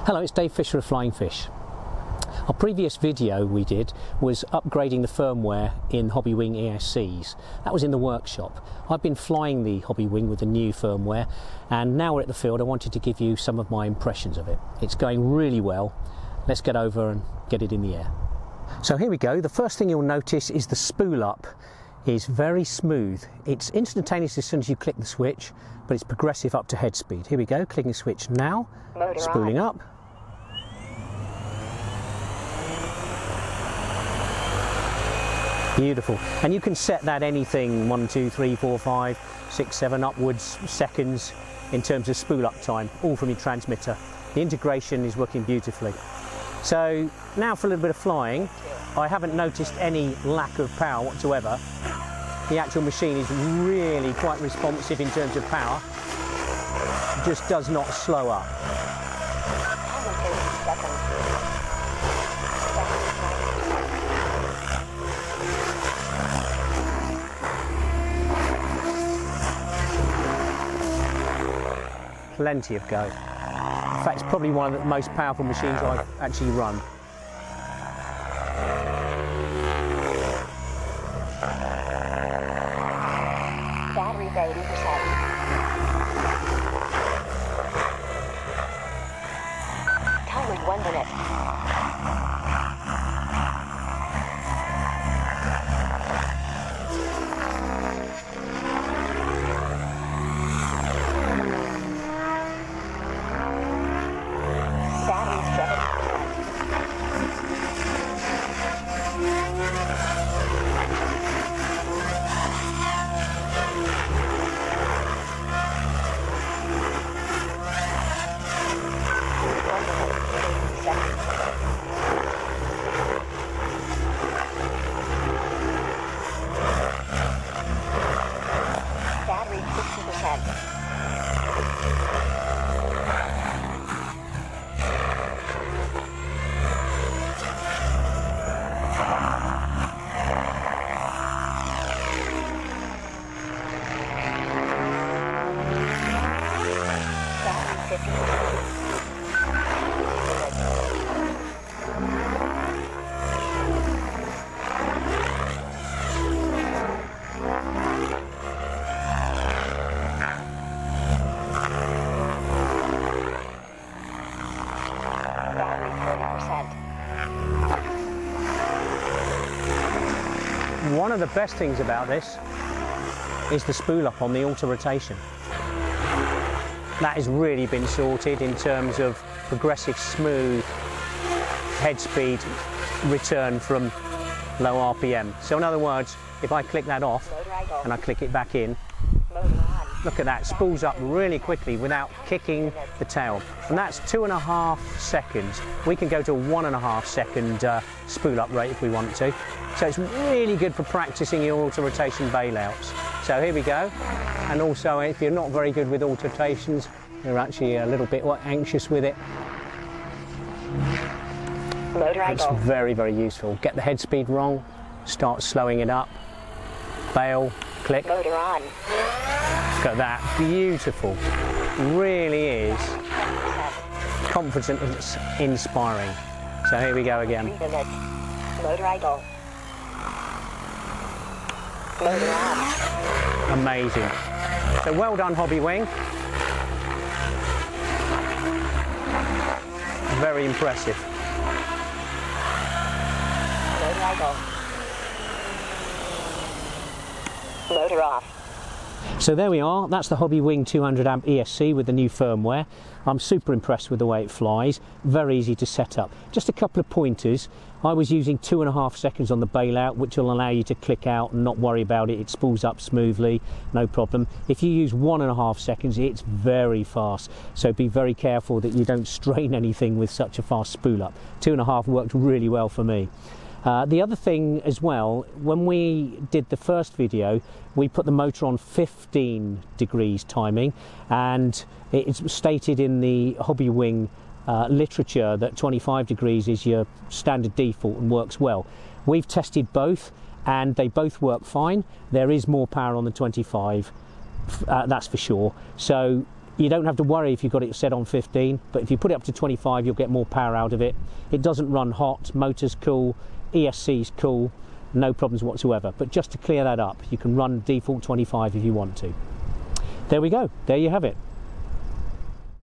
Hello, it's Dave Fisher of Flying Fish. Our previous video we did was upgrading the firmware in Hobbywing ESCs. That was in the workshop. I've been flying the Hobbywing with the new firmware, and now we're at the field. I wanted to give you some of my impressions of it. It's going really well. Let's get over and get it in the air. So here we go. The first thing you'll notice is the spool up is very smooth. It's instantaneous as soon as you click the switch, but it's progressive up to head speed. Here we go, clicking the switch now, Motor spooling on. up. Beautiful. And you can set that anything 1, 2, 3, 4, 5, 6, 7 upwards seconds in terms of spool up time, all from your transmitter. The integration is working beautifully. So now for a little bit of flying. I haven't noticed any lack of power whatsoever. The actual machine is really quite responsive in terms of power. It just does not slow up. Plenty of go. In fact, it's probably one of the most powerful machines I've actually run. Battery's 80%. Timer 1 minute. Battery 60%. Battery 50%. Battery 30%. One of the best things about this is the spool up on the auto rotation. That has really been sorted in terms of progressive smooth head speed return from low RPM. So in other words, if I click that off Motor idle. and I click it back in, Motor on. look at that, spools up really quickly without kicking the tail. And that's 2.5 seconds. We can go to a 1.5 second spool up rate if we want to. So it's really good for practicing your auto rotation bailouts. So here we go. And also if you're not very good with auto rotations, you're actually a little bit anxious with it, Motor it's idle. very, very useful. Get the head speed wrong, start slowing it up, bail, click. Motor on. Look at that, beautiful. Really is confident, it's inspiring. So here we go again. 3 minutes. Motor idle. Motor on. Amazing. So well done, Hobbywing. Very impressive. Motor idle. Motor off. So there we are, that's the Hobbywing 200 amp ESC with the new firmware. I'm super impressed with the way it flies, very easy to set up. Just a couple of pointers. I was using 2.5 seconds on the bailout, which will allow you to click out and not worry about it. It spools up smoothly, no problem. If you use 1.5 seconds, it's very fast. So be very careful that you don't strain anything with such a fast spool up. 2.5 worked really well for me. The other thing as well, when we did the first video, we put the motor on 15 degrees timing, and it's stated in the Hobbywing literature that 25 degrees is your standard default and works well. We've tested both and they both work fine. There is more power on the 25, that's for sure. So You don't have to worry if you've got it set on 15, but if you put it up to 25, you'll get more power out of it. It doesn't run hot, motor's cool, ESC's cool, no problems whatsoever. But just to clear that up, you can run default 25 if you want to. There we go, there you have it.